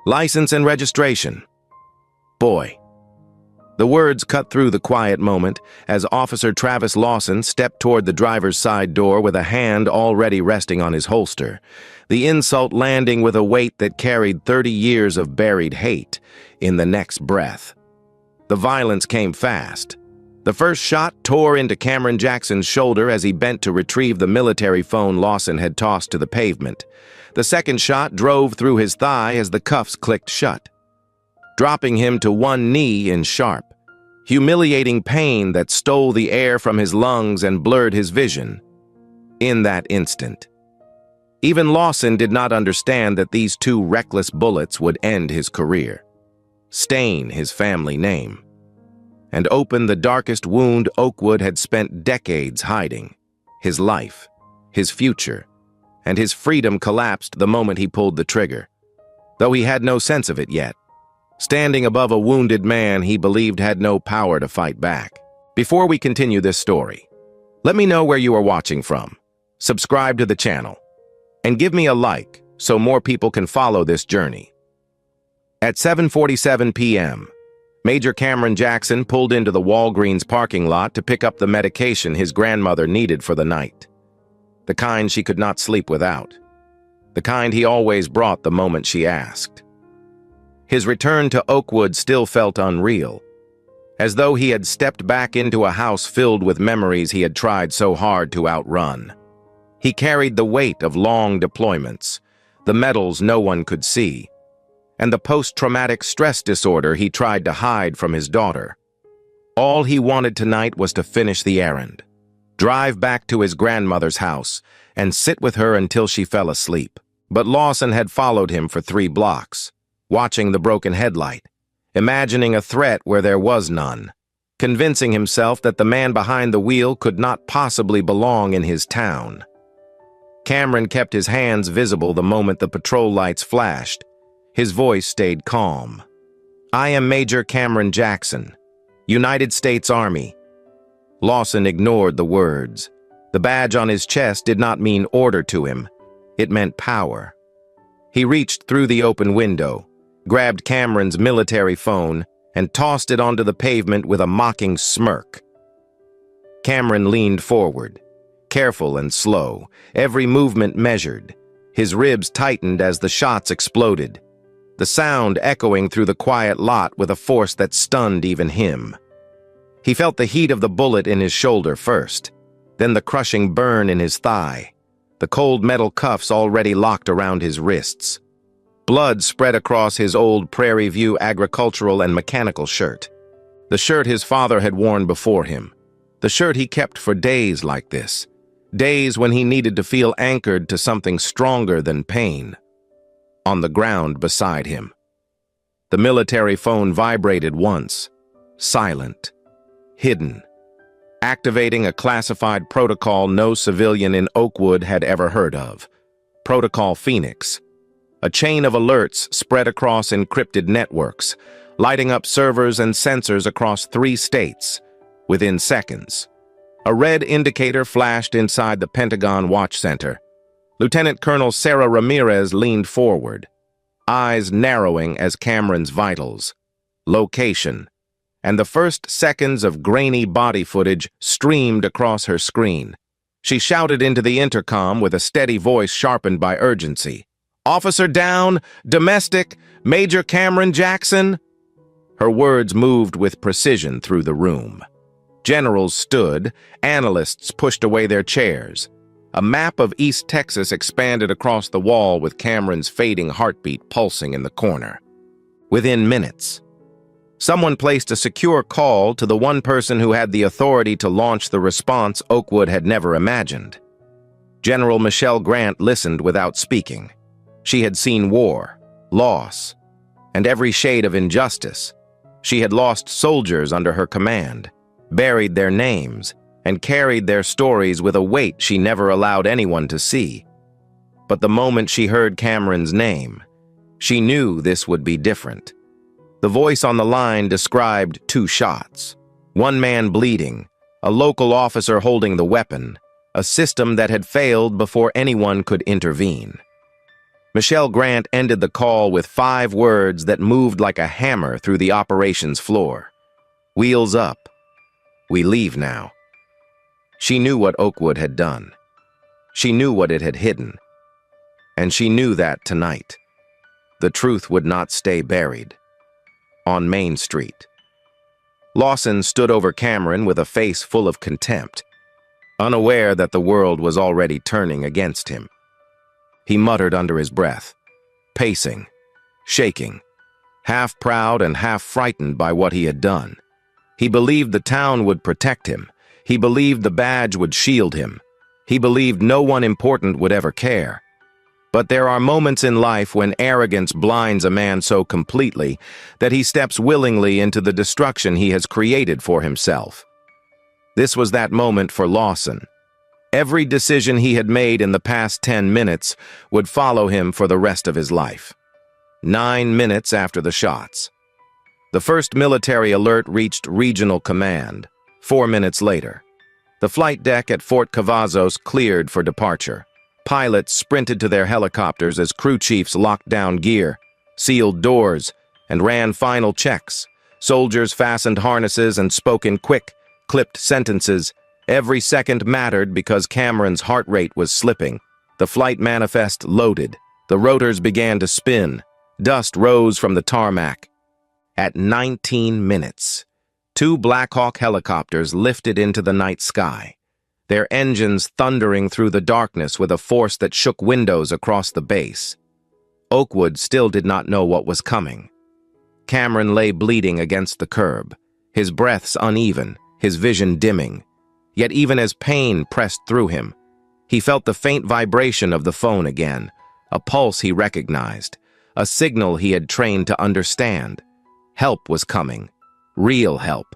License and registration. Boy. The words cut through the quiet moment as Officer Travis Lawson stepped toward the driver's side door with a hand already resting on his holster, the insult landing with a weight that carried 30 years of buried hate in the next breath. The violence came fast. The first shot tore into Cameron Jackson's shoulder as he bent to retrieve the military phone Lawson had tossed to the pavement. The second shot drove through his thigh as the cuffs clicked shut, dropping him to one knee in sharp, humiliating pain that stole the air from his lungs and blurred his vision. In that instant, even Lawson did not understand that these two reckless bullets would end his career, stain his family name, and open the darkest wound Oakwood had spent decades hiding. His life, his future, and his freedom collapsed the moment he pulled the trigger, though he had no sense of it yet. Standing above a wounded man he believed had no power to fight back. Before we continue this story, let me know where you are watching from, subscribe to the channel, and give me a like so more people can follow this journey. At 7:47 p.m., Major Cameron Jackson pulled into the Walgreens parking lot to pick up the medication his grandmother needed for the night. The kind she could not sleep without. The kind he always brought the moment she asked. His return to Oakwood still felt unreal, as though he had stepped back into a house filled with memories he had tried so hard to outrun. He carried the weight of long deployments, the medals no one could see, and the post-traumatic stress disorder he tried to hide from his daughter. All he wanted tonight was to finish the errand, drive back to his grandmother's house, and sit with her until she fell asleep. But Lawson had followed him for 3 blocks, watching the broken headlight, imagining a threat where there was none, convincing himself that the man behind the wheel could not possibly belong in his town. Cameron kept his hands visible the moment the patrol lights flashed. His voice stayed calm. "I am Major Cameron Jackson, United States Army." Lawson ignored the words. The badge on his chest did not mean order to him. It meant power. He reached through the open window, grabbed Cameron's military phone, and tossed it onto the pavement with a mocking smirk. Cameron leaned forward, careful and slow, every movement measured. His ribs tightened as the shots exploded, the sound echoing through the quiet lot with a force that stunned even him. He felt the heat of the bullet in his shoulder first, then the crushing burn in his thigh, the cold metal cuffs already locked around his wrists. Blood spread across his old Prairie View agricultural and mechanical shirt, the shirt his father had worn before him, the shirt he kept for days like this, days when he needed to feel anchored to something stronger than pain. On the ground beside him, the military phone vibrated once, silent, hidden, activating a classified protocol no civilian in Oakwood had ever heard of. Protocol Phoenix. A chain of alerts spread across encrypted networks, lighting up servers and sensors across 3 states. Within seconds, a red indicator flashed inside the Pentagon Watch Center. Lieutenant Colonel Sarah Ramirez leaned forward, eyes narrowing as Cameron's vitals, location, and the first seconds of grainy body footage streamed across her screen. She shouted into the intercom with a steady voice sharpened by urgency. "Officer down, domestic, Major Cameron Jackson." Her words moved with precision through the room. Generals stood, analysts pushed away their chairs. A map of East Texas expanded across the wall with Cameron's fading heartbeat pulsing in the corner. Within minutes, someone placed a secure call to the one person who had the authority to launch the response Oakwood had never imagined. General Michelle Grant listened without speaking. She had seen war, loss, and every shade of injustice. She had lost soldiers under her command, buried their names, and carried their stories with a weight she never allowed anyone to see. But the moment she heard Cameron's name, she knew this would be different. The voice on the line described 2 shots, one man bleeding, a local officer holding the weapon, a system that had failed before anyone could intervene. Michelle Grant ended the call with 5 words that moved like a hammer through the operations floor. Wheels up. We leave now. She knew what Oakwood had done. She knew what it had hidden. And she knew that tonight, the truth would not stay buried. On Main Street. Lawson stood over Cameron with a face full of contempt, unaware that the world was already turning against him. He muttered under his breath, pacing, shaking, half proud and half frightened by what he had done. He believed the town would protect him. He believed the badge would shield him. He believed no one important would ever care. But there are moments in life when arrogance blinds a man so completely that he steps willingly into the destruction he has created for himself. This was that moment for Lawson. Every decision he had made in the past 10 minutes would follow him for the rest of his life. 9 minutes after the shots. The first military alert reached Regional Command. 4 minutes later. The flight deck at Fort Cavazos cleared for departure. Pilots sprinted to their helicopters as crew chiefs locked down gear, sealed doors, and ran final checks. Soldiers fastened harnesses and spoke in quick, clipped sentences. Every second mattered because Cameron's heart rate was slipping. The flight manifest loaded. The rotors began to spin. Dust rose from the tarmac. At 19 minutes, 2 Black Hawk helicopters lifted into the night sky, their engines thundering through the darkness with a force that shook windows across the base. Oakwood still did not know what was coming. Cameron lay bleeding against the curb, his breaths uneven, his vision dimming. Yet even as pain pressed through him, he felt the faint vibration of the phone again, a pulse he recognized, a signal he had trained to understand. Help was coming, real help.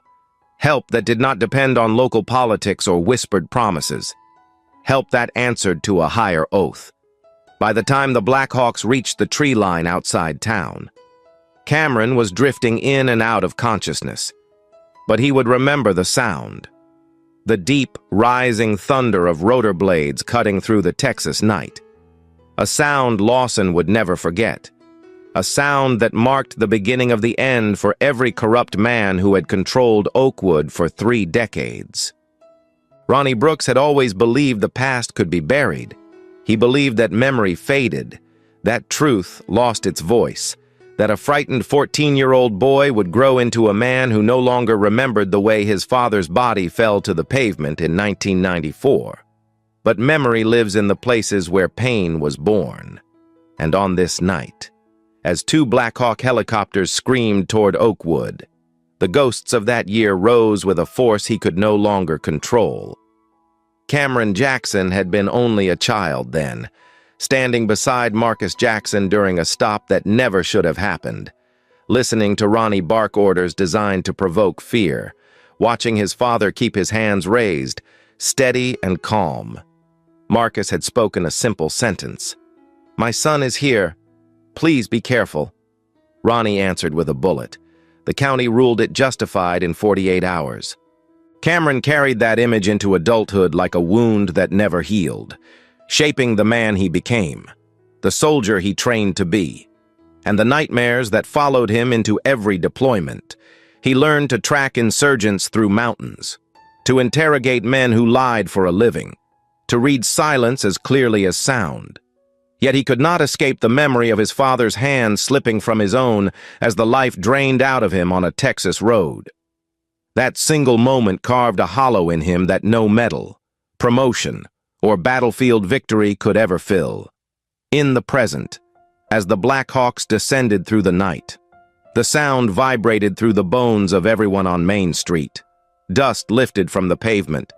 Help that did not depend on local politics or whispered promises. Help that answered to a higher oath. By the time the Blackhawks reached the tree line outside town, Cameron was drifting in and out of consciousness. But he would remember the sound. The deep, rising thunder of rotor blades cutting through the Texas night. A sound Lawson would never forget. A sound that marked the beginning of the end for every corrupt man who had controlled Oakwood for 3 decades. Ronnie Brooks had always believed the past could be buried. He believed that memory faded, that truth lost its voice, that a frightened 14-year-old boy would grow into a man who no longer remembered the way his father's body fell to the pavement in 1994. But memory lives in the places where pain was born. And on this night, as 2 Black Hawk helicopters screamed toward Oakwood, the ghosts of that year rose with a force he could no longer control. Cameron Jackson had been only a child then, standing beside Marcus Jackson during a stop that never should have happened, listening to Ronnie bark orders designed to provoke fear, watching his father keep his hands raised, steady and calm. Marcus had spoken a simple sentence. "My son is here. Please be careful." Ronnie answered with a bullet. The county ruled it justified in 48 hours. Cameron carried that image into adulthood like a wound that never healed, shaping the man he became, the soldier he trained to be, and the nightmares that followed him into every deployment. He learned to track insurgents through mountains, to interrogate men who lied for a living, to read silence as clearly as sound. Yet he could not escape the memory of his father's hand slipping from his own as the life drained out of him on a Texas road. That single moment carved a hollow in him that no medal, promotion, or battlefield victory could ever fill. In the present, as the Blackhawks descended through the night, the sound vibrated through the bones of everyone on Main Street. Dust lifted from the pavement.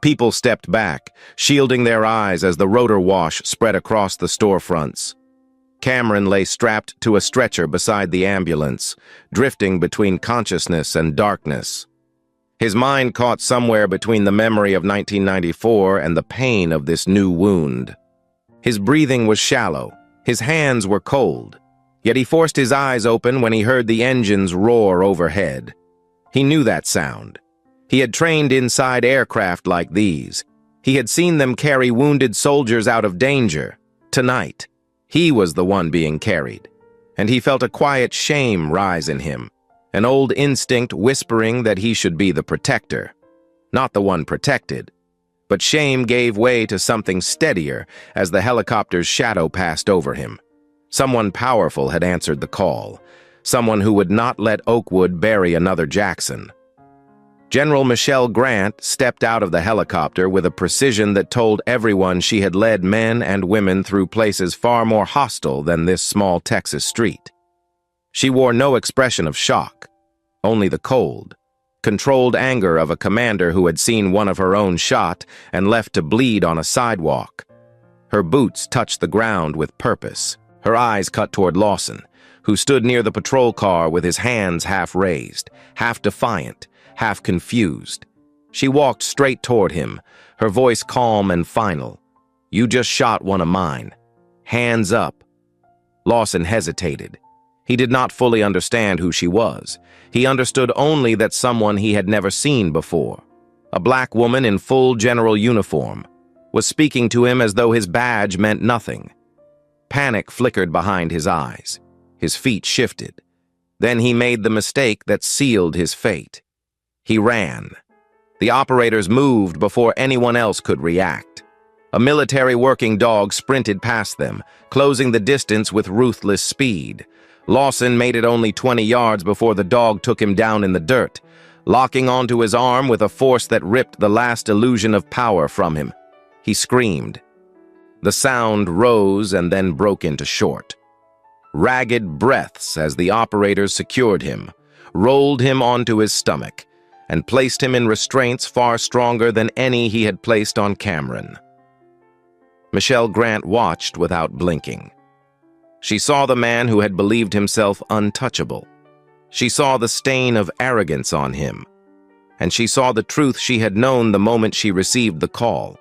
People stepped back, shielding their eyes as the rotor wash spread across the storefronts. Cameron lay strapped to a stretcher beside the ambulance, drifting between consciousness and darkness. His mind caught somewhere between the memory of 1994 and the pain of this new wound. His breathing was shallow, his hands were cold, yet he forced his eyes open when he heard the engines roar overhead. He knew that sound. He had trained inside aircraft like these. He had seen them carry wounded soldiers out of danger. Tonight, He was the one being carried, and he felt a quiet shame rise in him, an old instinct whispering that he should be the protector, not the one protected. But shame gave way to something steadier as the helicopter's shadow passed over him. Someone powerful had answered the call, someone who would not let Oakwood bury another Jackson. General Michelle Grant stepped out of the helicopter with a precision that told everyone she had led men and women through places far more hostile than this small Texas street. She wore no expression of shock, only the cold, controlled anger of a commander who had seen one of her own shot and left to bleed on a sidewalk. Her boots touched the ground with purpose, her eyes cut toward Lawson, who stood near the patrol car with his hands half raised, half defiant, half confused. She walked straight toward him, her voice calm and final. "You just shot one of mine. Hands up." Lawson hesitated. He did not fully understand who she was. He understood only that someone he had never seen before. A black woman in full general uniform was speaking to him as though his badge meant nothing. Panic flickered behind his eyes. His feet shifted. Then he made the mistake that sealed his fate. He ran. The operators moved before anyone else could react. A military working dog sprinted past them, closing the distance with ruthless speed. Lawson made it only 20 yards before the dog took him down in the dirt, locking onto his arm with a force that ripped the last illusion of power from him. He screamed. The sound rose and then broke into short, ragged breaths as the operators secured him, rolled him onto his stomach, and placed him in restraints far stronger than any he had placed on Cameron. Michelle Grant watched without blinking. She saw the man who had believed himself untouchable. She saw the stain of arrogance on him, and she saw the truth she had known the moment she received the call.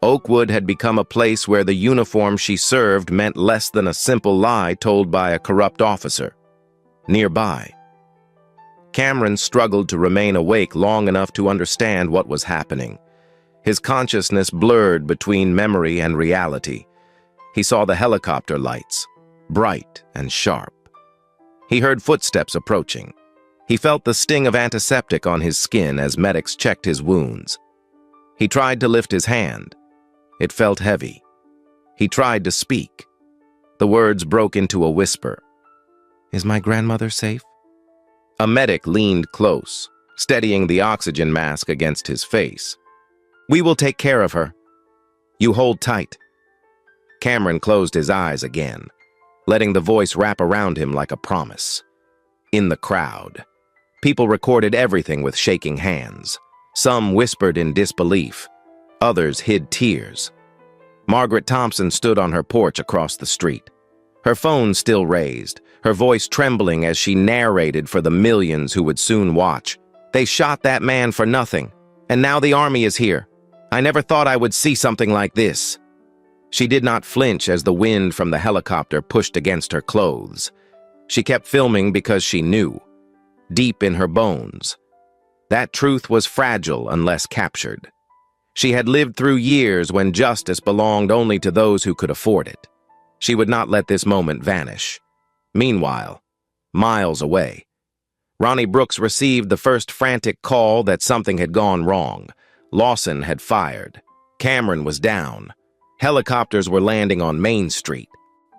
Oakwood had become a place where the uniform she served meant less than a simple lie told by a corrupt officer. Nearby, Cameron struggled to remain awake long enough to understand what was happening. His consciousness blurred between memory and reality. He saw the helicopter lights, bright and sharp. He heard footsteps approaching. He felt the sting of antiseptic on his skin as medics checked his wounds. He tried to lift his hand. It felt heavy. He tried to speak. The words broke into a whisper. "Is my grandmother safe?" A medic leaned close, steadying the oxygen mask against his face. "We will take care of her. You hold tight." Cameron closed his eyes again, letting the voice wrap around him like a promise. In the crowd, people recorded everything with shaking hands. Some whispered in disbelief. Others hid tears. Margaret Thompson stood on her porch across the street, her phone still raised, her voice trembling as she narrated for the millions who would soon watch. "They shot that man for nothing, and now the army is here. I never thought I would see something like this." She did not flinch as the wind from the helicopter pushed against her clothes. She kept filming because she knew, deep in her bones, that truth was fragile unless captured. She had lived through years when justice belonged only to those who could afford it. She would not let this moment vanish. Meanwhile, miles away, Ronnie Brooks received the first frantic call that something had gone wrong. Lawson had fired. Cameron was down. Helicopters were landing on Main Street.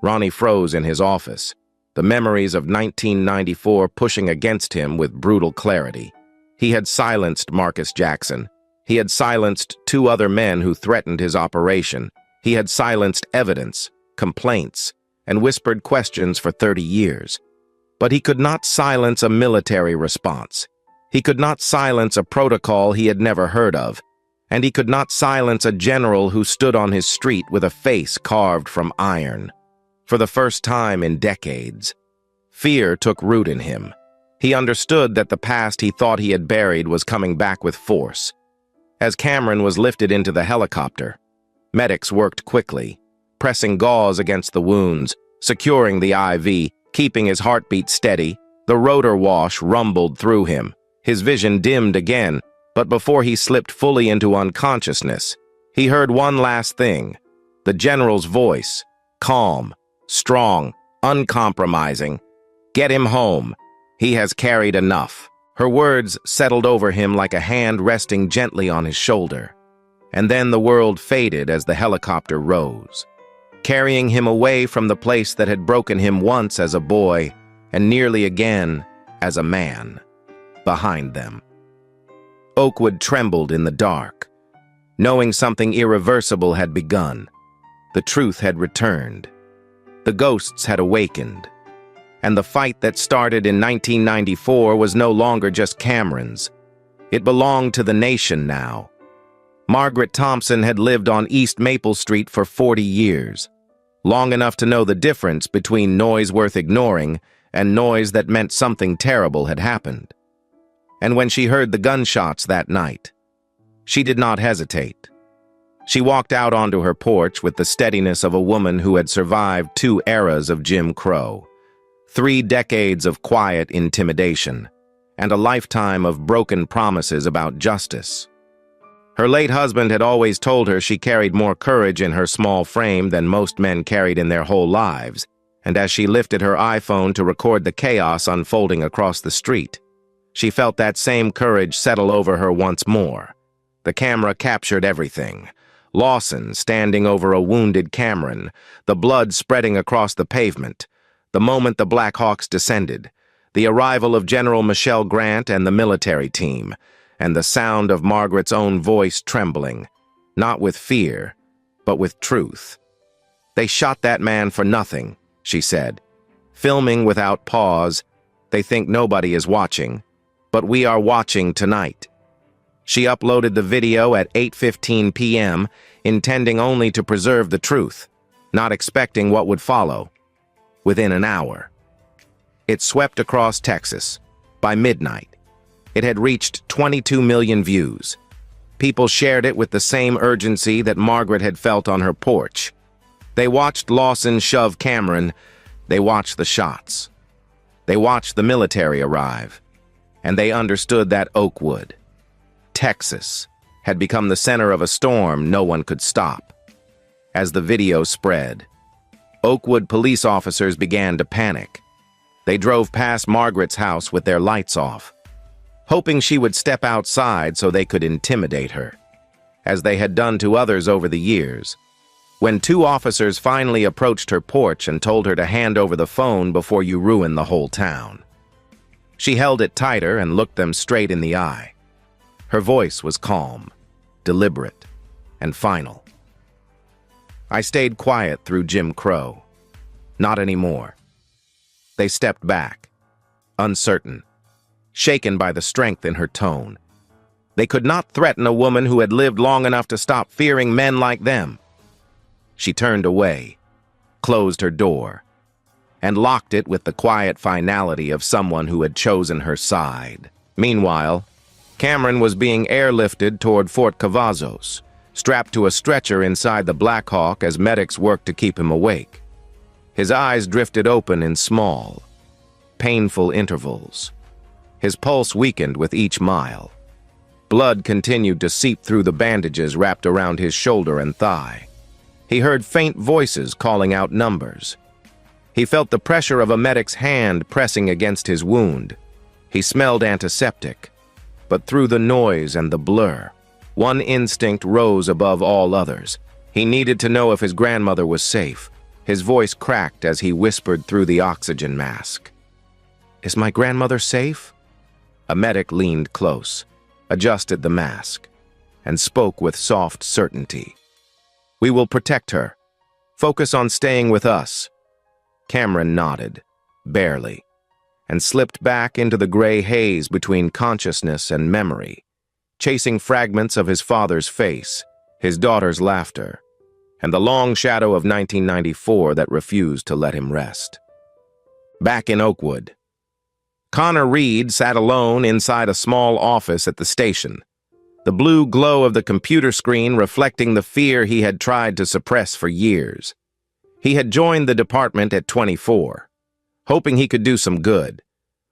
Ronnie froze in his office, the memories of 1994 pushing against him with brutal clarity. He had silenced Marcus Jackson. He had silenced 2 other men who threatened his operation. He had silenced evidence, complaints, and whispered questions for 30 years. But he could not silence a military response. He could not silence a protocol he had never heard of. And he could not silence a general who stood on his street with a face carved from iron. For the first time in decades, fear took root in him. He understood that the past he thought he had buried was coming back with force. As Cameron was lifted into the helicopter, medics worked quickly, pressing gauze against the wounds, securing the IV, keeping his heartbeat steady. The rotor wash rumbled through him. His vision dimmed again, but before he slipped fully into unconsciousness, he heard one last thing, the general's voice, calm, strong, uncompromising. Get him home. He has carried enough. Her words settled over him like a hand resting gently on his shoulder. And then the world faded as the helicopter rose, carrying him away from the place that had broken him once as a boy and nearly again as a man. Behind them, Oakwood trembled in the dark, knowing something irreversible had begun. The truth had returned. The ghosts had awakened. And the fight that started in 1994 was no longer just Cameron's. It belonged to the nation now. Margaret Thompson had lived on East Maple Street for 40 years, long enough to know the difference between noise worth ignoring and noise that meant something terrible had happened. And when she heard the gunshots that night, she did not hesitate. She walked out onto her porch with the steadiness of a woman who had survived 2 eras of Jim Crow, 3 decades of quiet intimidation, and a lifetime of broken promises about justice. Her late husband had always told her she carried more courage in her small frame than most men carried in their whole lives, and as she lifted her iPhone to record the chaos unfolding across the street, she felt that same courage settle over her once more. The camera captured everything. Lawson standing over a wounded Cameron, the blood spreading across the pavement, the moment the Black Hawks descended, the arrival of General Michelle Grant and the military team, and the sound of Margaret's own voice trembling, not with fear, but with truth. "They shot that man for nothing," she said, filming without pause. "They think nobody is watching, but we are watching tonight." She uploaded the video at 8:15 p.m., intending only to preserve the truth, not expecting what would follow. Within an hour, it swept across Texas. By midnight, it had reached 22 million views. People shared it with the same urgency that Margaret had felt on her porch. They watched Lawson shove Cameron. They watched the shots. They watched the military arrive. And they understood that Oakwood, Texas, had become the center of a storm no one could stop. As the video spread, Oakwood police officers began to panic. They drove past Margaret's house with their lights off, hoping she would step outside so they could intimidate her, as they had done to others over the years. When 2 officers finally approached her porch and told her to hand over the phone before you ruin the whole town, she held it tighter and looked them straight in the eye. Her voice was calm, deliberate, and final. "I stayed quiet through Jim Crow. Not anymore." They stepped back, uncertain, shaken by the strength in her tone. They could not threaten a woman who had lived long enough to stop fearing men like them. She turned away, closed her door, and locked it with the quiet finality of someone who had chosen her side. Meanwhile, Cameron was being airlifted toward Fort Cavazos, strapped to a stretcher inside the Black Hawk as medics worked to keep him awake. His eyes drifted open in small, painful intervals. His pulse weakened with each mile. Blood continued to seep through the bandages wrapped around his shoulder and thigh. He heard faint voices calling out numbers. He felt the pressure of a medic's hand pressing against his wound. He smelled antiseptic. But through the noise and the blur, one instinct rose above all others. He needed to know if his grandmother was safe. His voice cracked as he whispered through the oxygen mask. "Is my grandmother safe?" A medic leaned close, adjusted the mask, and spoke with soft certainty. "We will protect her. Focus on staying with us." Cameron nodded, barely, and slipped back into the gray haze between consciousness and memory, chasing fragments of his father's face, his daughter's laughter, and the long shadow of 1994 that refused to let him rest. Back in Oakwood, Connor Reed sat alone inside a small office at the station, the blue glow of the computer screen reflecting the fear he had tried to suppress for years. He had joined the department at 24, hoping he could do some good,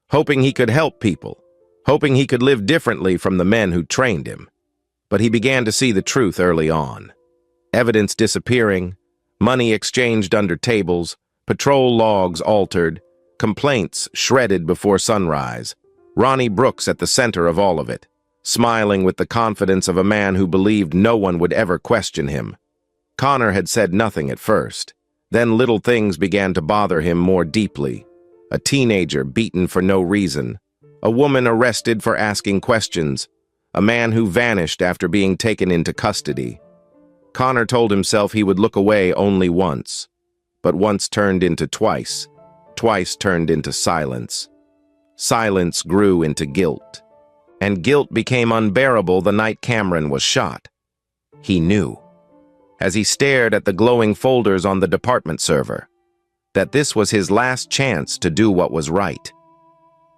hoping he could help people, hoping he could live differently from the men who trained him. But he began to see the truth early on. Evidence disappearing, Money exchanged under tables, patrol logs altered, complaints shredded before sunrise. Ronnie Brooks at the center of all of it, smiling with the confidence of a man who believed no one would ever question him. Connor had said nothing at first. Then little things began to bother him more deeply. A teenager beaten for no reason. A woman arrested for asking questions. A man who vanished after being taken into custody. Connor told himself he would look away only once. But once turned into twice. Twice turned into silence. Silence grew into guilt. And guilt became unbearable the night Cameron was shot. He knew, as he stared at the glowing folders on the department server, that this was his last chance to do what was right.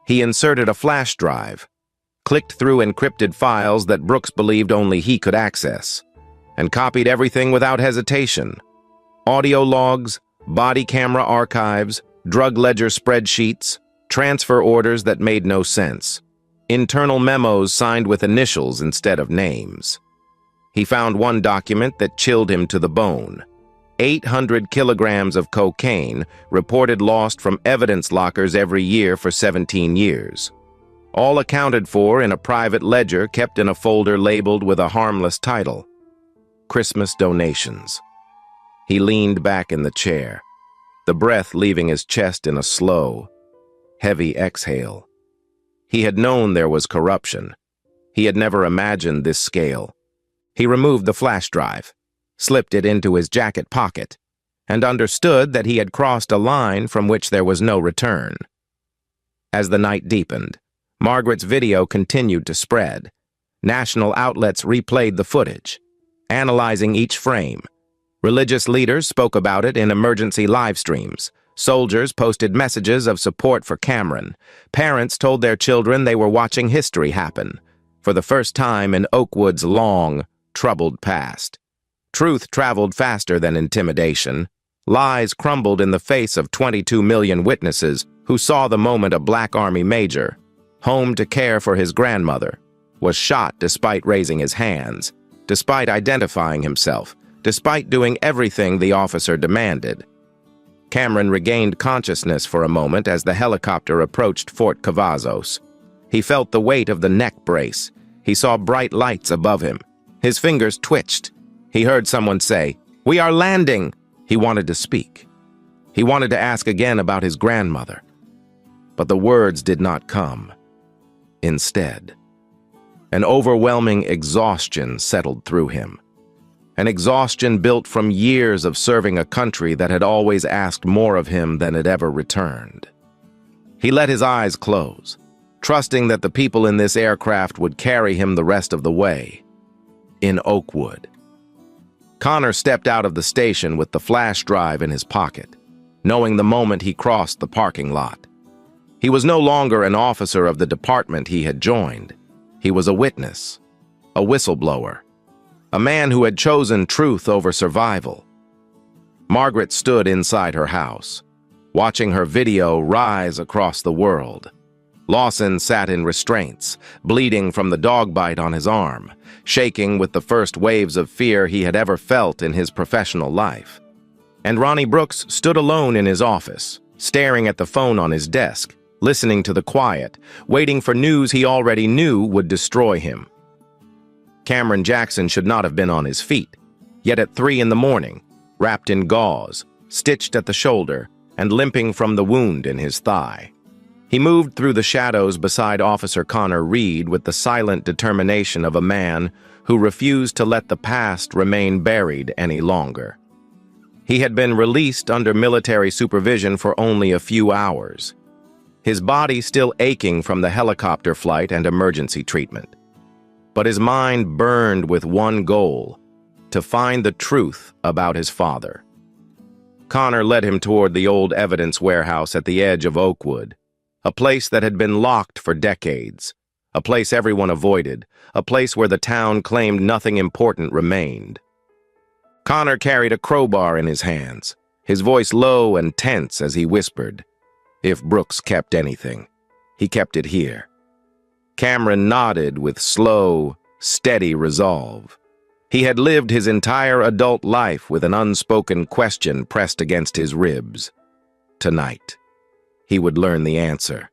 He inserted a flash drive, clicked through encrypted files that Brooks believed only he could access, and copied everything without hesitation. Audio logs, body camera archives, drug ledger spreadsheets, transfer orders that made no sense, internal memos signed with initials instead of names. He found one document that chilled him to the bone. 800 kilograms of cocaine reported lost from evidence lockers every year for 17 years. All accounted for in a private ledger kept in a folder labeled with a harmless title, Christmas Donations. He leaned back in the chair, the breath leaving his chest in a slow, heavy exhale. He had known there was corruption. He had never imagined this scale. He removed the flash drive, slipped it into his jacket pocket, and understood that he had crossed a line from which there was no return. As the night deepened, Margaret's video continued to spread. National outlets replayed the footage, analyzing each frame. Religious leaders spoke about it in emergency live streams. Soldiers posted messages of support for Cameron. Parents told their children they were watching history happen, for the first time in Oakwood's long, troubled past. Truth traveled faster than intimidation. Lies crumbled in the face of 22 million witnesses who saw the moment a Black Army major, home to care for his grandmother, was shot despite raising his hands, despite identifying himself, despite doing everything the officer demanded. Cameron regained consciousness for a moment as the helicopter approached Fort Cavazos. He felt the weight of the neck brace. He saw bright lights above him. His fingers twitched. He heard someone say, "We are landing!" He wanted to speak. He wanted to ask again about his grandmother. But the words did not come. Instead, an overwhelming exhaustion settled through him. An exhaustion built from years of serving a country that had always asked more of him than it ever returned. He let his eyes close, trusting that the people in this aircraft would carry him the rest of the way. In Oakwood. Connor stepped out of the station with the flash drive in his pocket, knowing the moment he crossed the parking lot. He was no longer an officer of the department he had joined. He was a witness, a whistleblower, a man who had chosen truth over survival. Margaret stood inside her house, watching her video rise across the world. Lawson sat in restraints, bleeding from the dog bite on his arm, shaking with the first waves of fear he had ever felt in his professional life. And Ronnie Brooks stood alone in his office, staring at the phone on his desk, listening to the quiet, waiting for news he already knew would destroy him. Cameron Jackson should not have been on his feet, yet at 3 in the morning, wrapped in gauze, stitched at the shoulder, and limping from the wound in his thigh. He moved through the shadows beside Officer Connor Reed with the silent determination of a man who refused to let the past remain buried any longer. He had been released under military supervision for only a few hours, his body still aching from the helicopter flight and emergency treatment. But his mind burned with one goal: to find the truth about his father. Connor led him toward the old evidence warehouse at the edge of Oakwood, a place that had been locked for decades, a place everyone avoided, a place where the town claimed nothing important remained. Connor carried a crowbar in his hands, his voice low and tense as he whispered, "If Brooks kept anything, he kept it here." Cameron nodded with slow, steady resolve. He had lived his entire adult life with an unspoken question pressed against his ribs. Tonight, he would learn the answer.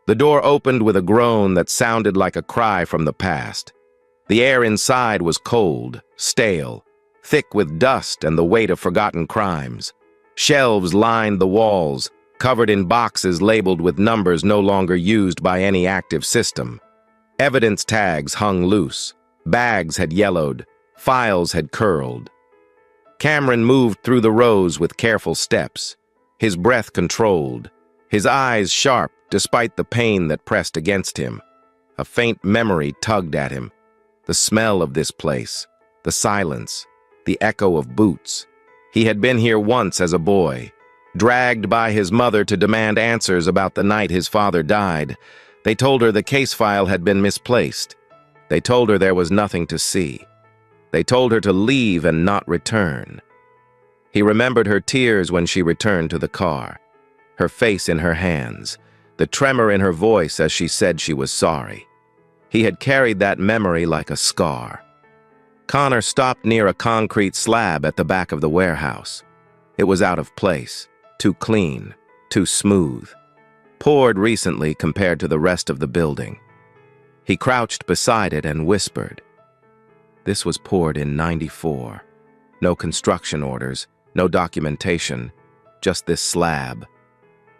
The door opened with a groan that sounded like a cry from the past. The air inside was cold, stale, thick with dust and the weight of forgotten crimes. Shelves lined the walls, covered in boxes labeled with numbers no longer used by any active system. Evidence tags hung loose. Bags had yellowed. Files had curled. Cameron moved through the rows with careful steps, his breath controlled, his eyes sharp despite the pain that pressed against him. A faint memory tugged at him. The smell of this place, the silence, the echo of boots. He had been here once as a boy, dragged by his mother to demand answers about the night his father died. They told her the case file had been misplaced. They told her there was nothing to see. They told her to leave and not return. He remembered her tears when she returned to the car, her face in her hands, the tremor in her voice as she said she was sorry. He had carried that memory like a scar. Connor stopped near a concrete slab at the back of the warehouse. It was out of place, too clean, too smooth, poured recently compared to the rest of the building. He crouched beside it and whispered. This was poured in '94. No construction orders, no documentation, just this slab.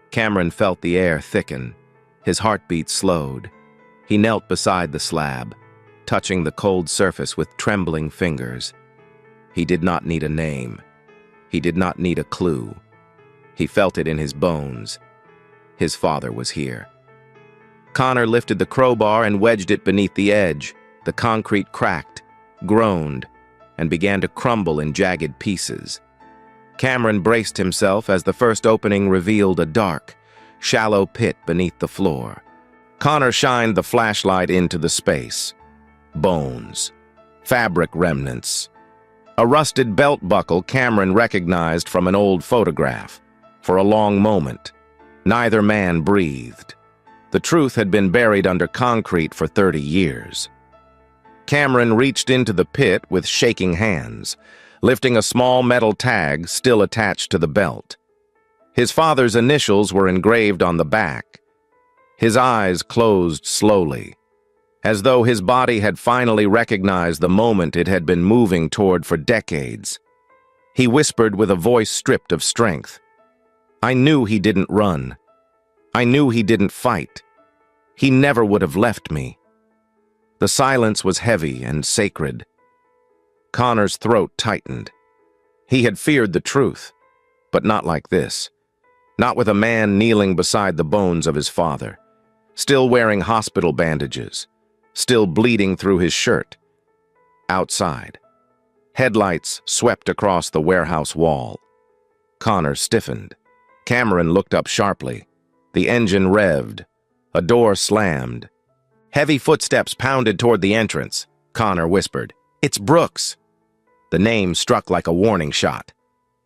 Cameron felt the air thicken. His heartbeat slowed. He knelt beside the slab, touching the cold surface with trembling fingers. He did not need a name. He did not need a clue. He felt it in his bones. His father was here. Connor lifted the crowbar and wedged it beneath the edge. The concrete cracked, groaned, and began to crumble in jagged pieces. Cameron braced himself as the first opening revealed a dark, shallow pit beneath the floor. Connor shined the flashlight into the space. Bones. Fabric remnants. A rusted belt buckle Cameron recognized from an old photograph. For a long moment, neither man breathed. The truth had been buried under concrete for 30 years. Cameron reached into the pit with shaking hands, lifting a small metal tag still attached to the belt. His father's initials were engraved on the back. His eyes closed slowly, as though his body had finally recognized the moment it had been moving toward for decades. He whispered with a voice stripped of strength. I knew he didn't run. I knew he didn't fight. He never would have left me. The silence was heavy and sacred. Connor's throat tightened. He had feared the truth, but not like this. Not with a man kneeling beside the bones of his father, still wearing hospital bandages, still bleeding through his shirt. Outside, headlights swept across the warehouse wall. Connor stiffened. Cameron looked up sharply. The engine revved. A door slammed. Heavy footsteps pounded toward the entrance. Connor whispered, "It's Brooks." The name struck like a warning shot.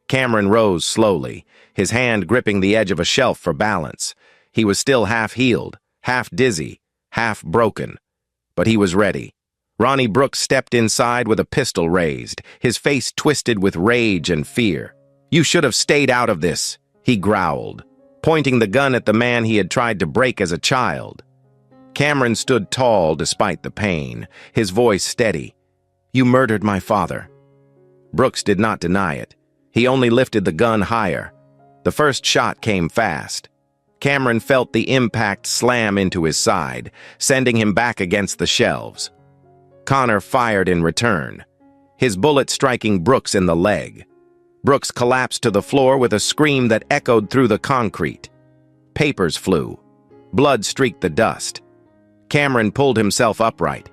Cameron rose slowly, his hand gripping the edge of a shelf for balance. He was still half-healed, half-dizzy, half-broken. But he was ready. Ronnie Brooks stepped inside with a pistol raised, his face twisted with rage and fear. "You should have stayed out of this," he growled, pointing the gun at the man he had tried to break as a child. Cameron stood tall despite the pain, his voice steady. "You murdered my father." Brooks did not deny it. He only lifted the gun higher. The first shot came fast. Cameron felt the impact slam into his side, sending him back against the shelves. Connor fired in return, his bullet striking Brooks in the leg. Brooks collapsed to the floor with a scream that echoed through the concrete. Papers flew. Blood streaked the dust. Cameron pulled himself upright,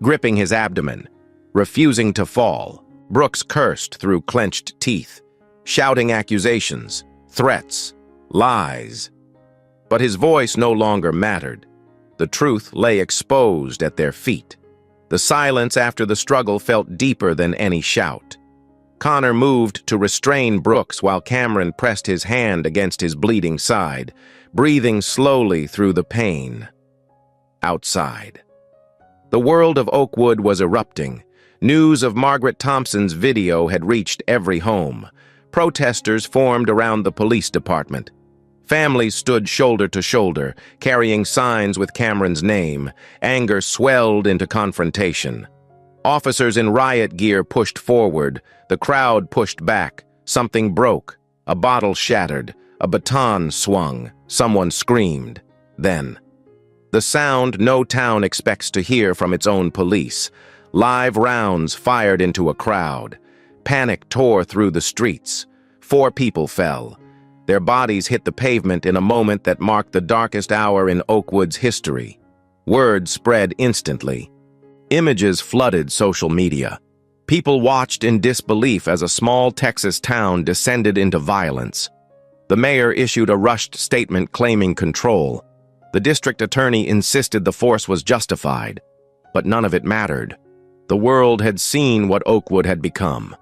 gripping his abdomen, refusing to fall. Brooks cursed through clenched teeth, shouting accusations, threats, lies. But his voice no longer mattered. The truth lay exposed at their feet. The silence after the struggle felt deeper than any shout. Connor moved to restrain Brooks while Cameron pressed his hand against his bleeding side, breathing slowly through the pain. Outside. The world of Oakwood was erupting, News of Margaret Thompson's video had reached every home. Protesters formed around the police department. Families stood shoulder to shoulder, carrying signs with Cameron's name. Anger swelled into confrontation. Officers in riot gear pushed forward. The crowd pushed back. Something broke. A bottle shattered. A baton swung. Someone screamed. Then, the sound no town expects to hear from its own police. Live rounds fired into a crowd. Panic tore through the streets. 4 people fell. Their bodies hit the pavement in a moment that marked the darkest hour in Oakwood's history. Word spread instantly. Images flooded social media. People watched in disbelief as a small Texas town descended into violence. The mayor issued a rushed statement claiming control. The district attorney insisted the force was justified, but none of it mattered. The world had seen what Oakwood had become.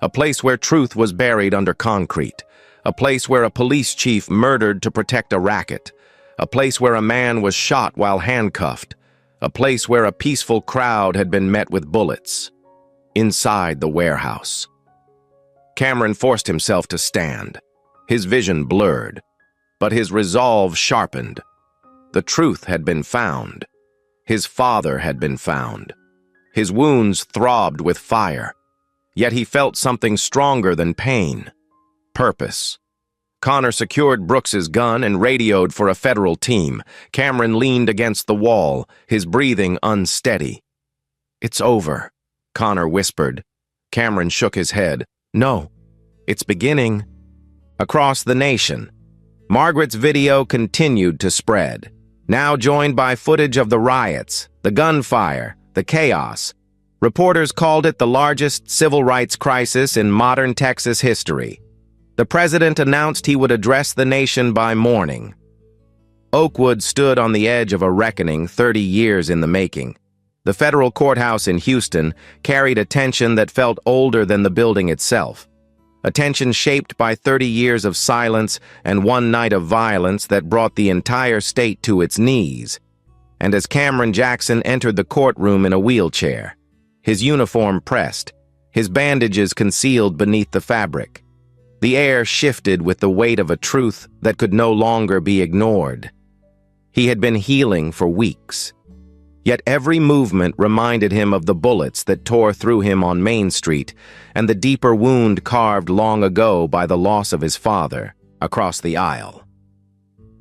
A place where truth was buried under concrete. A place where a police chief murdered to protect a racket. A place where a man was shot while handcuffed. A place where a peaceful crowd had been met with bullets. Inside the warehouse. Cameron forced himself to stand. His vision blurred, but his resolve sharpened. The truth had been found. His father had been found. His wounds throbbed with fire. Yet he felt something stronger than pain. Purpose. Connor secured Brooks's gun and radioed for a federal team. Cameron leaned against the wall, his breathing unsteady. "It's over," Connor whispered. Cameron shook his head. "No, it's beginning." Across the nation, Margaret's video continued to spread, now joined by footage of the riots, the gunfire, the chaos. Reporters called it the largest civil rights crisis in modern Texas history. The president announced he would address the nation by morning. Oakwood stood on the edge of a reckoning 30 years in the making. The federal courthouse in Houston carried a tension that felt older than the building itself. A tension shaped by 30 years of silence and one night of violence that brought the entire state to its knees. And as Cameron Jackson entered the courtroom in a wheelchair, his uniform pressed, his bandages concealed beneath the fabric, the air shifted with the weight of a truth that could no longer be ignored. He had been healing for weeks. Yet every movement reminded him of the bullets that tore through him on Main Street and the deeper wound carved long ago by the loss of his father across the aisle.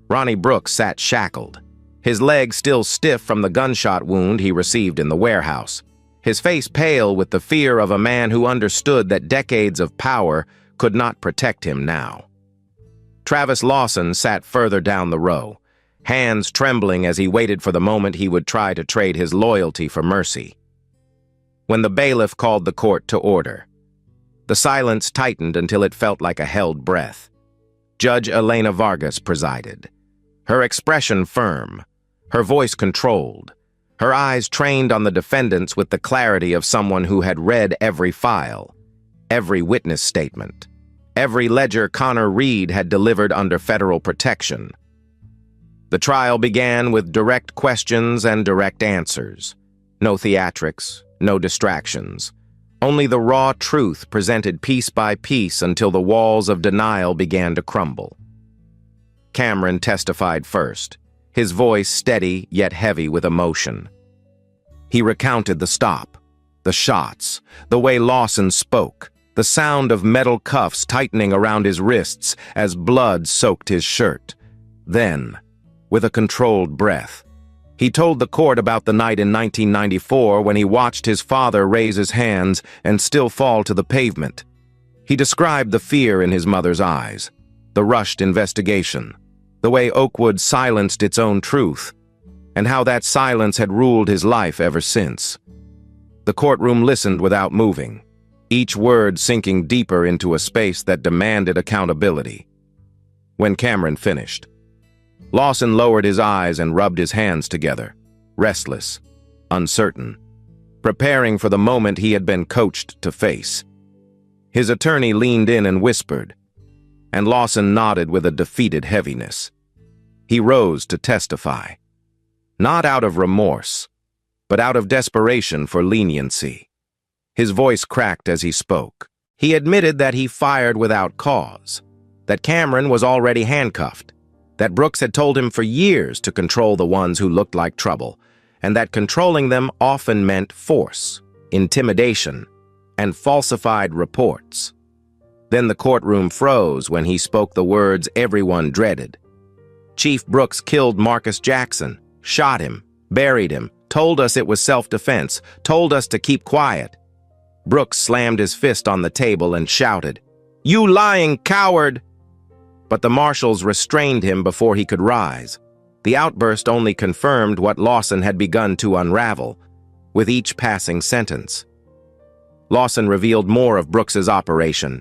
Ronnie Brooks sat shackled, his legs still stiff from the gunshot wound he received in the warehouse, his face pale with the fear of a man who understood that decades of power could not protect him now. Travis Lawson sat further down the row, hands trembling as he waited for the moment he would try to trade his loyalty for mercy. When the bailiff called the court to order, the silence tightened until it felt like a held breath. Judge Elena Vargas presided, her expression firm, her voice controlled, her eyes trained on the defendants with the clarity of someone who had read every file, every witness statement, every ledger Connor Reed had delivered under federal protection. The trial began with direct questions and direct answers. No theatrics, no distractions. Only the raw truth presented piece by piece until the walls of denial began to crumble. Cameron testified first, his voice steady yet heavy with emotion. He recounted the stop, the shots, the way Lawson spoke, the sound of metal cuffs tightening around his wrists as blood soaked his shirt. Then, with a controlled breath, he told the court about the night in 1994 when he watched his father raise his hands and still fall to the pavement. He described the fear in his mother's eyes, the rushed investigation, the way Oakwood silenced its own truth, and how that silence had ruled his life ever since. The courtroom listened without moving, each word sinking deeper into a space that demanded accountability. When Cameron finished, Lawson lowered his eyes and rubbed his hands together, restless, uncertain, preparing for the moment he had been coached to face. His attorney leaned in and whispered, and Lawson nodded with a defeated heaviness. He rose to testify, not out of remorse, but out of desperation for leniency. His voice cracked as he spoke. He admitted that he fired without cause, that Cameron was already handcuffed, that Brooks had told him for years to control the ones who looked like trouble, and that controlling them often meant force, intimidation, and falsified reports. Then the courtroom froze when he spoke the words everyone dreaded. Chief Brooks killed Marcus Jackson, shot him, buried him, told us it was self-defense, told us to keep quiet. Brooks slammed his fist on the table and shouted, "You lying coward!" But the marshals restrained him before he could rise. The outburst only confirmed what Lawson had begun to unravel with each passing sentence. Lawson revealed more of Brooks's operation.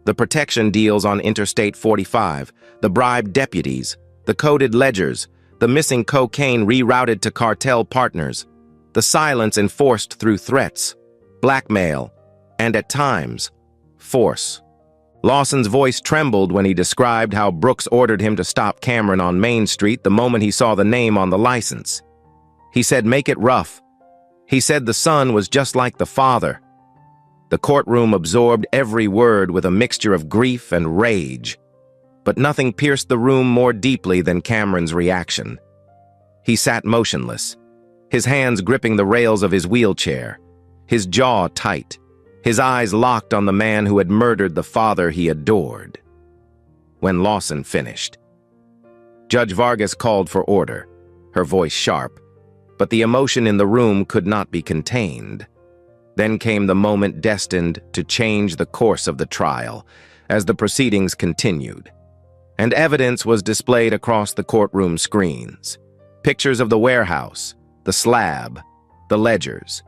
The protection deals on Interstate 45, the bribed deputies, the coded ledgers, the missing cocaine rerouted to cartel partners, the silence enforced through threats, blackmail, and at times, force. Lawson's voice trembled when he described how Brooks ordered him to stop Cameron on Main Street the moment he saw the name on the license. He said, "Make it rough." He said the son was just like the father. The courtroom absorbed every word with a mixture of grief and rage. But nothing pierced the room more deeply than Cameron's reaction. He sat motionless, his hands gripping the rails of his wheelchair, his jaw tight, his eyes locked on the man who had murdered the father he adored. When Lawson finished, Judge Vargas called for order, her voice sharp, but the emotion in the room could not be contained. Then came the moment destined to change the course of the trial, as the proceedings continued. And evidence was displayed across the courtroom screens. Pictures of the warehouse, the slab, the ledgers.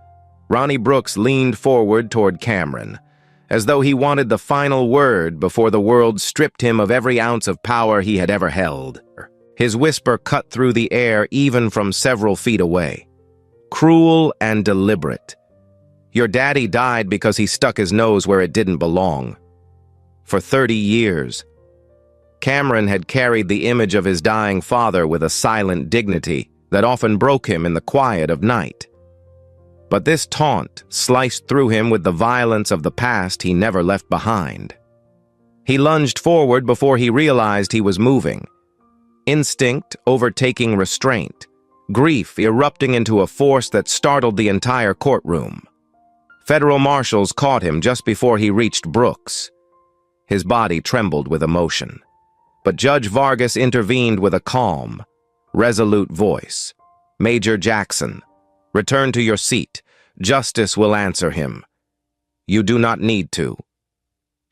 Ronnie Brooks leaned forward toward Cameron, as though he wanted the final word before the world stripped him of every ounce of power he had ever held. His whisper cut through the air even from several feet away. Cruel and deliberate. Your daddy died because he stuck his nose where it didn't belong. For 30 years, Cameron had carried the image of his dying father with a silent dignity that often broke him in the quiet of night. But this taunt sliced through him with the violence of the past he never left behind. He lunged forward before he realized he was moving. Instinct overtaking restraint, grief erupting into a force that startled the entire courtroom. Federal marshals caught him just before he reached Brooks. His body trembled with emotion. But Judge Vargas intervened with a calm, resolute voice. "Major Jackson, return to your seat. Justice will answer him. You do not need to."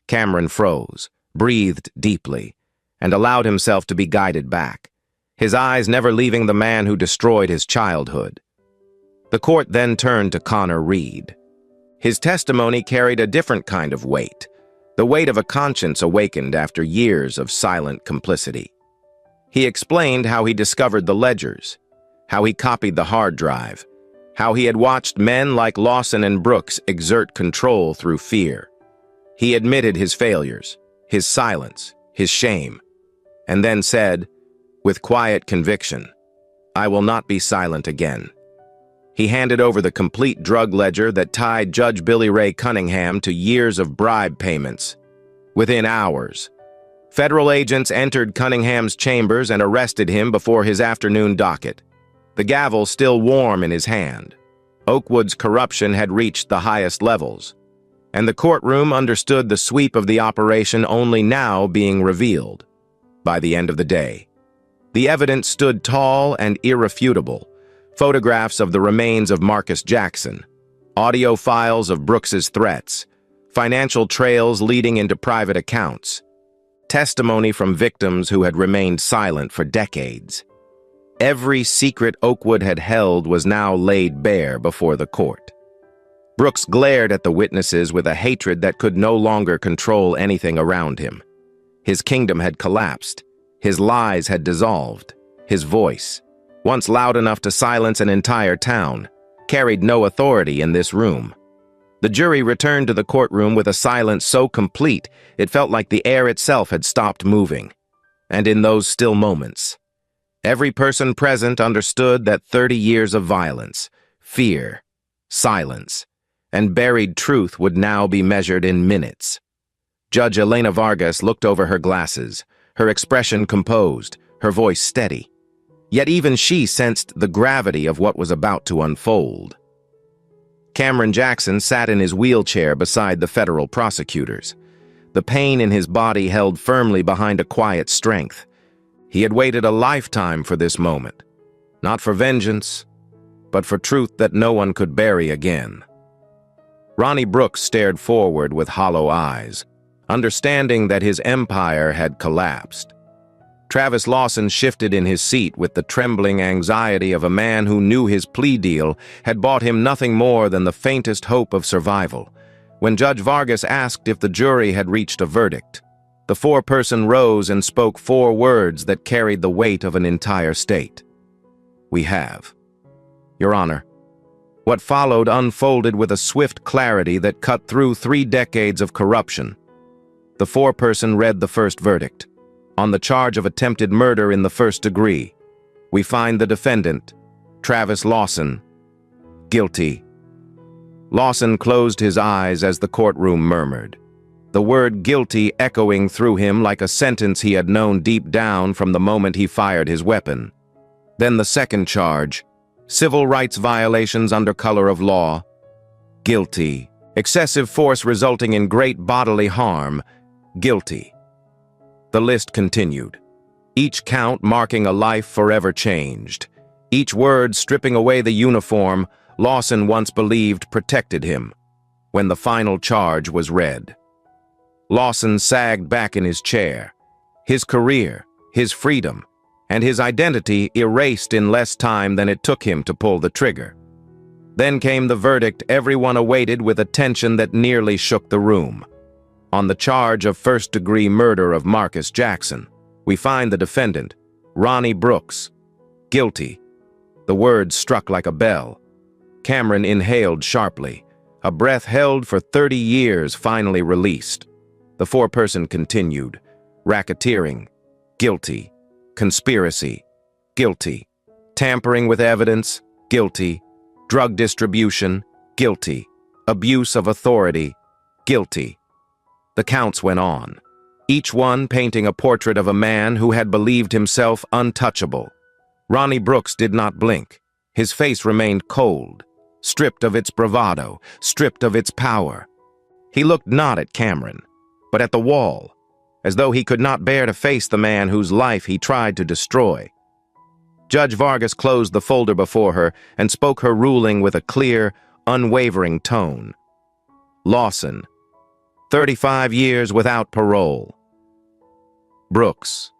Cameron froze, breathed deeply, and allowed himself to be guided back, his eyes never leaving the man who destroyed his childhood. The court then turned to Connor Reed. His testimony carried a different kind of weight, the weight of a conscience awakened after years of silent complicity. He explained how he discovered the ledgers, how he copied the hard drive, how he had watched men like Lawson and Brooks exert control through fear. He admitted his failures, his silence, his shame, and then said, with quiet conviction, "I will not be silent again." He handed over the complete drug ledger that tied Judge Billy Ray Cunningham to years of bribe payments. Within hours, federal agents entered Cunningham's chambers and arrested him before his afternoon docket, the gavel still warm in his hand. Oakwood's corruption had reached the highest levels, and the courtroom understood the sweep of the operation only now being revealed. By the end of the day, the evidence stood tall and irrefutable. Photographs of the remains of Marcus Jackson, audio files of Brooks's threats, financial trails leading into private accounts, testimony from victims who had remained silent for decades. Every secret Oakwood had held was now laid bare before the court. Brooks glared at the witnesses with a hatred that could no longer control anything around him. His kingdom had collapsed. His lies had dissolved. His voice, once loud enough to silence an entire town, carried no authority in this room. The jury returned to the courtroom with a silence so complete it felt like the air itself had stopped moving. And in those still moments, every person present understood that 30 years of violence, fear, silence, and buried truth would now be measured in minutes. Judge Elena Vargas looked over her glasses, her expression composed, her voice steady. Yet even she sensed the gravity of what was about to unfold. Cameron Jackson sat in his wheelchair beside the federal prosecutors. The pain in his body held firmly behind a quiet strength. He had waited a lifetime for this moment, not for vengeance, but for truth that no one could bury again. Ronnie Brooks stared forward with hollow eyes, understanding that his empire had collapsed. Travis Lawson shifted in his seat with the trembling anxiety of a man who knew his plea deal had bought him nothing more than the faintest hope of survival. When Judge Vargas asked if the jury had reached a verdict, the foreperson rose and spoke 4 words that carried the weight of an entire state. "We have." Your Honor. What followed unfolded with a swift clarity that cut through 3 decades of corruption. The foreperson read the first verdict. On the charge of attempted murder in the 1st degree, we find the defendant, Travis Lawson, guilty. Lawson closed his eyes as the courtroom murmured, the word guilty echoing through him like a sentence he had known deep down from the moment he fired his weapon. Then the second charge, civil rights violations under color of law, guilty. Excessive force resulting in great bodily harm, guilty. The list continued, each count marking a life forever changed, each word stripping away the uniform Lawson once believed protected him. When the final charge was read, Lawson sagged back in his chair, his career, his freedom, and his identity erased in less time than it took him to pull the trigger. Then came the verdict everyone awaited with a tension that nearly shook the room. On the charge of 1st-degree murder of Marcus Jackson, we find the defendant, Ronnie Brooks, guilty. The words struck like a bell. Cameron inhaled sharply. A breath held for 30 years finally released. The foreperson continued, racketeering, guilty. Conspiracy, guilty. Tampering with evidence, guilty. Drug distribution, guilty. Abuse of authority, guilty. The counts went on, each one painting a portrait of a man who had believed himself untouchable. Ronnie Brooks did not blink. His face remained cold, stripped of its bravado, stripped of its power. He looked not at Cameron, but at the wall, as though he could not bear to face the man whose life he tried to destroy. Judge Vargas closed the folder before her and spoke her ruling with a clear, unwavering tone. Lawson, 35 years without parole. Brooks,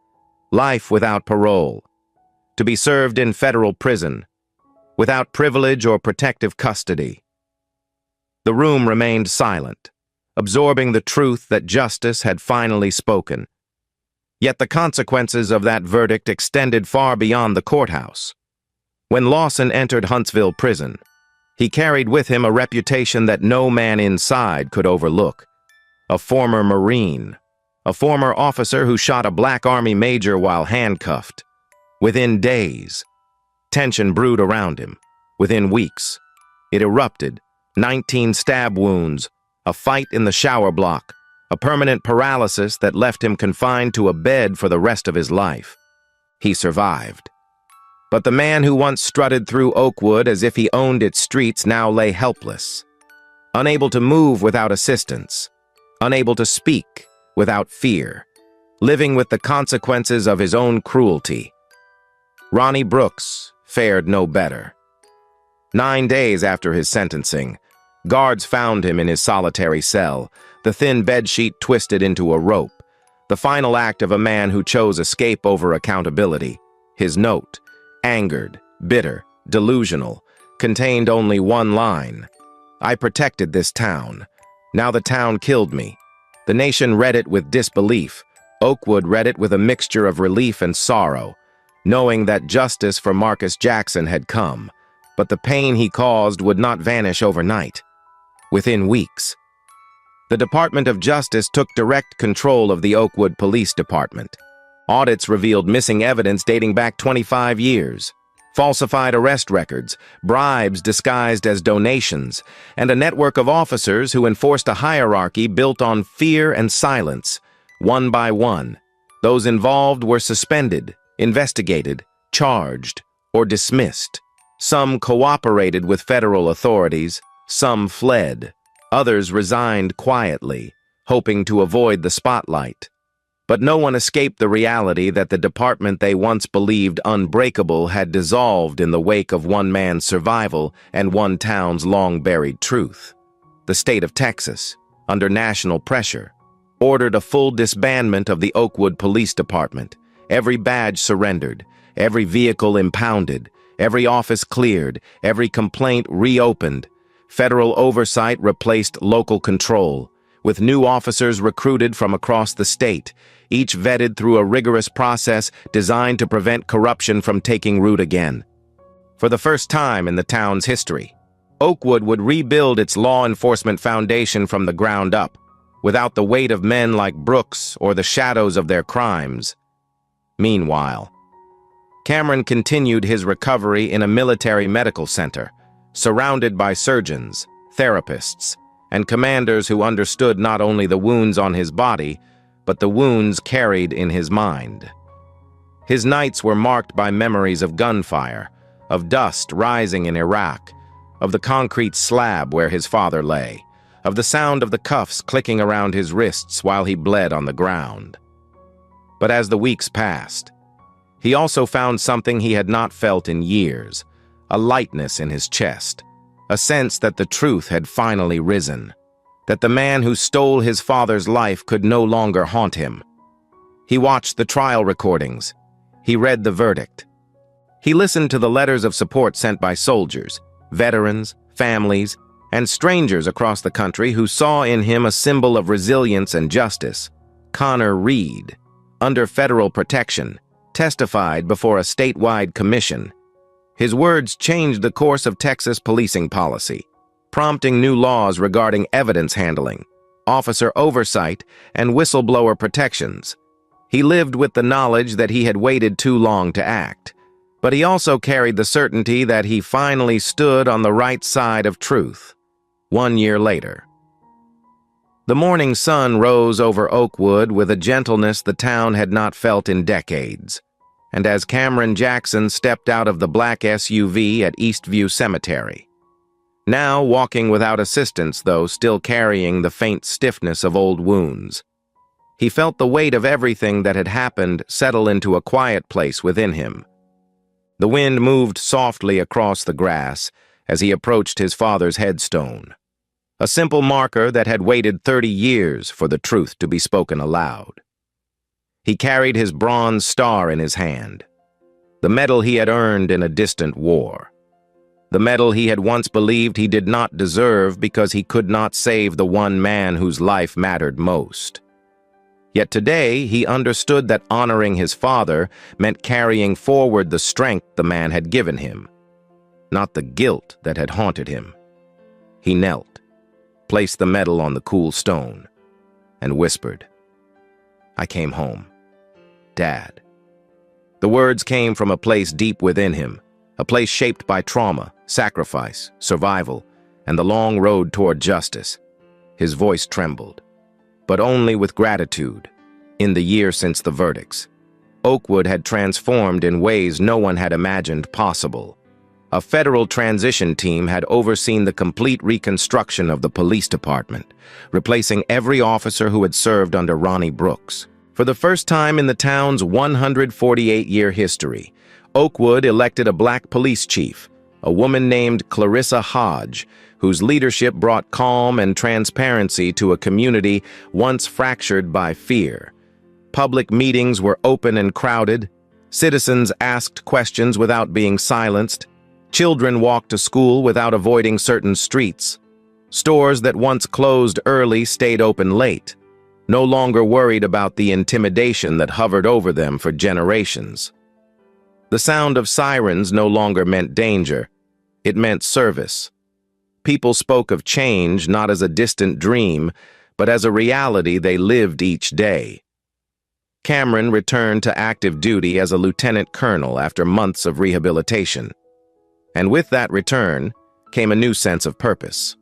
life without parole, to be served in federal prison, without privilege or protective custody. The room remained silent, absorbing the truth that justice had finally spoken. Yet the consequences of that verdict extended far beyond the courthouse. When Lawson entered Huntsville prison, he carried with him a reputation that no man inside could overlook. A former Marine, a former officer who shot a Black Army major while handcuffed. Within days, tension brewed around him. Within weeks, it erupted. 19 stab wounds, a fight in the shower block, a permanent paralysis that left him confined to a bed for the rest of his life. He survived. But the man who once strutted through Oakwood as if he owned its streets now lay helpless, unable to move without assistance, unable to speak without fear, living with the consequences of his own cruelty. Ronnie Brooks fared no better. 9 days after his sentencing, guards found him in his solitary cell, the thin bedsheet twisted into a rope, the final act of a man who chose escape over accountability. His note, angered, bitter, delusional, contained only one line. I protected this town. Now the town killed me. The nation read it with disbelief. Oakwood read it with a mixture of relief and sorrow, knowing that justice for Marcus Jackson had come, but the pain he caused would not vanish overnight. Within weeks, the Department of Justice took direct control of the Oakwood Police Department. Audits revealed missing evidence dating back 25 years. falsified arrest records, bribes disguised as donations, and a network of officers who enforced a hierarchy built on fear and silence. One by one, those involved were suspended, investigated, charged, or dismissed. Some cooperated with federal authorities, some fled, others resigned quietly, hoping to avoid the spotlight. But no one escaped the reality that the department they once believed unbreakable had dissolved in the wake of one man's survival and one town's long-buried truth. The state of Texas, under national pressure, ordered a full disbandment of the Oakwood Police Department. Every badge surrendered, every vehicle impounded, every office cleared, every complaint reopened. Federal oversight replaced local control, with new officers recruited from across the state, each vetted through a rigorous process designed to prevent corruption from taking root again. For the first time in the town's history, Oakwood would rebuild its law enforcement foundation from the ground up, without the weight of men like Brooks or the shadows of their crimes. Meanwhile, Cameron continued his recovery in a military medical center, surrounded by surgeons, therapists, and commanders who understood not only the wounds on his body, but the wounds carried in his mind. His nights were marked by memories of gunfire, of dust rising in Iraq, of the concrete slab where his father lay, of the sound of the cuffs clicking around his wrists while he bled on the ground. But as the weeks passed, he also found something he had not felt in years, a lightness in his chest, a sense that the truth had finally risen, that the man who stole his father's life could no longer haunt him. He watched the trial recordings. He read the verdict. He listened to the letters of support sent by soldiers, veterans, families, and strangers across the country who saw in him a symbol of resilience and justice. Connor Reed, under federal protection, testified before a statewide commission. His words changed the course of Texas policing policy, prompting new laws regarding evidence handling, officer oversight, and whistleblower protections. He lived with the knowledge that he had waited too long to act, but he also carried the certainty that he finally stood on the right side of truth. 1 year later, the morning sun rose over Oakwood with a gentleness the town had not felt in decades, and as Cameron Jackson stepped out of the black SUV at Eastview Cemetery, now walking without assistance though still carrying the faint stiffness of old wounds, he felt the weight of everything that had happened settle into a quiet place within him. The wind moved softly across the grass as he approached his father's headstone, a simple marker that had waited 30 years for the truth to be spoken aloud. He carried his bronze star in his hand, the medal he had earned in a distant war, the medal he had once believed he did not deserve because he could not save the one man whose life mattered most. Yet today he understood that honoring his father meant carrying forward the strength the man had given him, not the guilt that had haunted him. He knelt, placed the medal on the cool stone, and whispered, "I came home, Dad." The words came from a place deep within him, a place shaped by trauma, sacrifice, survival, and the long road toward justice. His voice trembled, but only with gratitude. In the year since the verdicts, Oakwood had transformed in ways no one had imagined possible. A federal transition team had overseen the complete reconstruction of the police department, replacing every officer who had served under Ronnie Brooks. For the first time in the town's 148-year history, Oakwood elected a black police chief, a woman named Clarissa Hodge, whose leadership brought calm and transparency to a community once fractured by fear. Public meetings were open and crowded. Citizens asked questions without being silenced. Children walked to school without avoiding certain streets. Stores that once closed early stayed open late, no longer worried about the intimidation that hovered over them for generations. The sound of sirens no longer meant danger. It meant service. People spoke of change not as a distant dream, but as a reality they lived each day. Cameron returned to active duty as a lieutenant colonel after months of rehabilitation. And with that return came a new sense of purpose.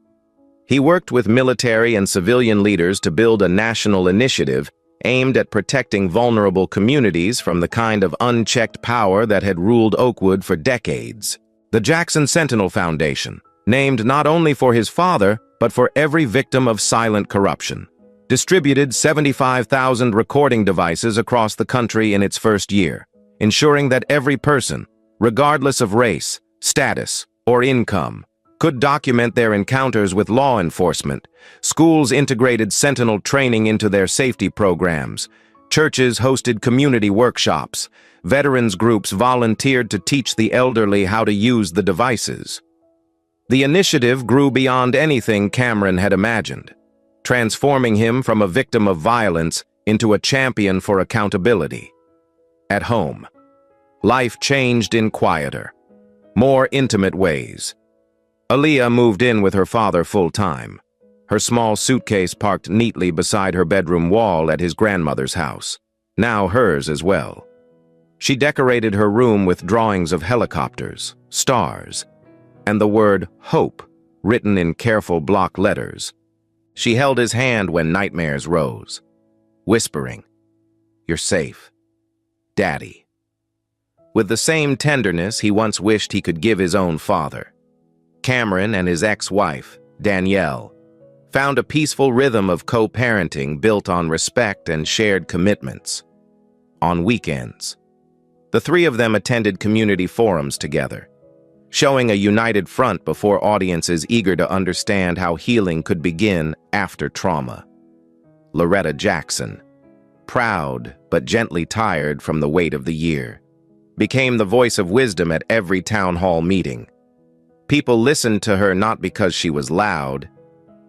He worked with military and civilian leaders to build a national initiative aimed at protecting vulnerable communities from the kind of unchecked power that had ruled Oakwood for decades. The Jackson Sentinel Foundation, named not only for his father, but for every victim of silent corruption, distributed 75,000 recording devices across the country in its first year, ensuring that every person, regardless of race, status, or income, could document their encounters with law enforcement. Schools integrated Sentinel training into their safety programs. Churches hosted community workshops. Veterans groups volunteered to teach the elderly how to use the devices. The initiative grew beyond anything Cameron had imagined, transforming him from a victim of violence into a champion for accountability. At home, life changed in quieter, more intimate ways. Aaliyah moved in with her father full-time, her small suitcase parked neatly beside her bedroom wall at his grandmother's house, now hers as well. She decorated her room with drawings of helicopters, stars, and the word hope written in careful block letters. She held his hand when nightmares rose, whispering, "You're safe, Daddy," with the same tenderness he once wished he could give his own father. Cameron and his ex-wife, Danielle, found a peaceful rhythm of co-parenting built on respect and shared commitments. On weekends, the three of them attended community forums together, showing a united front before audiences eager to understand how healing could begin after trauma. Loretta Jackson, proud but gently tired from the weight of the year, became the voice of wisdom at every town hall meeting. People listened to her not because she was loud,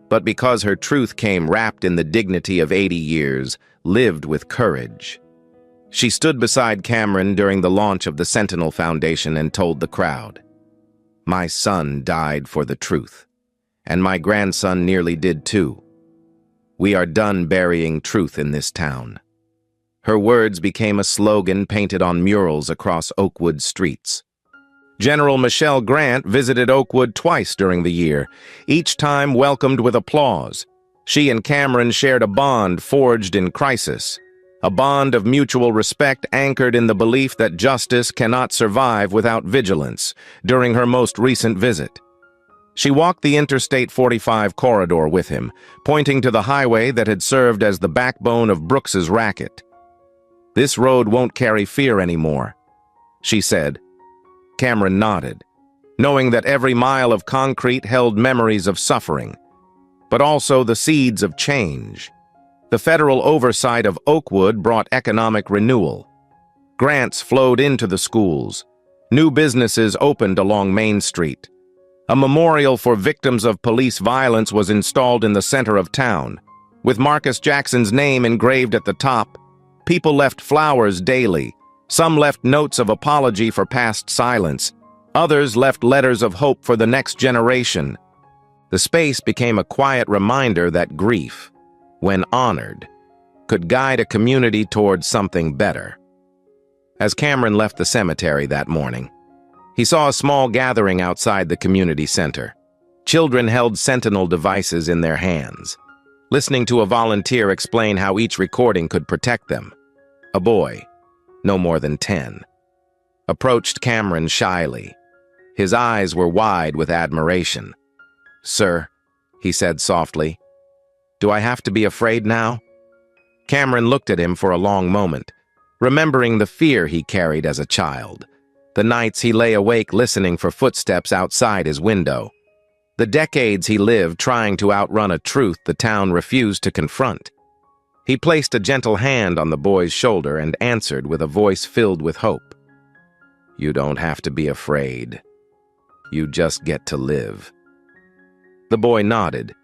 but because her truth came wrapped in the dignity of 80 years, lived with courage. She stood beside Cameron during the launch of the Sentinel Foundation and told the crowd, "My son died for the truth, and my grandson nearly did too. We are done burying truth in this town." Her words became a slogan painted on murals across Oakwood streets. General Michelle Grant visited Oakwood twice during the year, each time welcomed with applause. She and Cameron shared a bond forged in crisis, a bond of mutual respect anchored in the belief that justice cannot survive without vigilance. During her most recent visit, she walked the Interstate 45 corridor with him, pointing to the highway that had served as the backbone of Brooks's racket. "This road won't carry fear anymore," she said. Cameron nodded, knowing that every mile of concrete held memories of suffering, but also the seeds of change. The federal oversight of Oakwood brought economic renewal. Grants flowed into the schools. New businesses opened along Main Street. A memorial for victims of police violence was installed in the center of town. With Marcus Jackson's name engraved at the top, people left flowers daily. Some left notes of apology for past silence. Others left letters of hope for the next generation. The space became a quiet reminder that grief, when honored, could guide a community towards something better. As Cameron left the cemetery that morning, he saw a small gathering outside the community center. Children held Sentinel devices in their hands, listening to a volunteer explain how each recording could protect them. A boy, no more than 10, approached Cameron shyly. His eyes were wide with admiration. "Sir," he said softly, "do I have to be afraid now?" Cameron looked at him for a long moment, remembering the fear he carried as a child, the nights he lay awake listening for footsteps outside his window, the decades he lived trying to outrun a truth the town refused to confront. He placed a gentle hand on the boy's shoulder and answered with a voice filled with hope. "You don't have to be afraid. You just get to live." The boy nodded,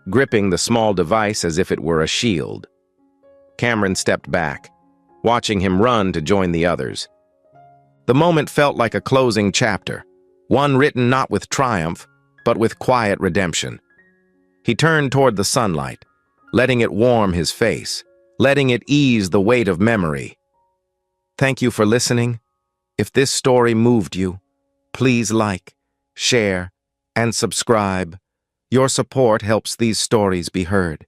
gripping the small device as if it were a shield. Cameron stepped back, watching him run to join the others. The moment felt like a closing chapter, one written not with triumph, but with quiet redemption. He turned toward the sunlight, letting it warm his face, letting it ease the weight of memory. Thank you for listening. If this story moved you, please like, share, and subscribe. Your support helps these stories be heard.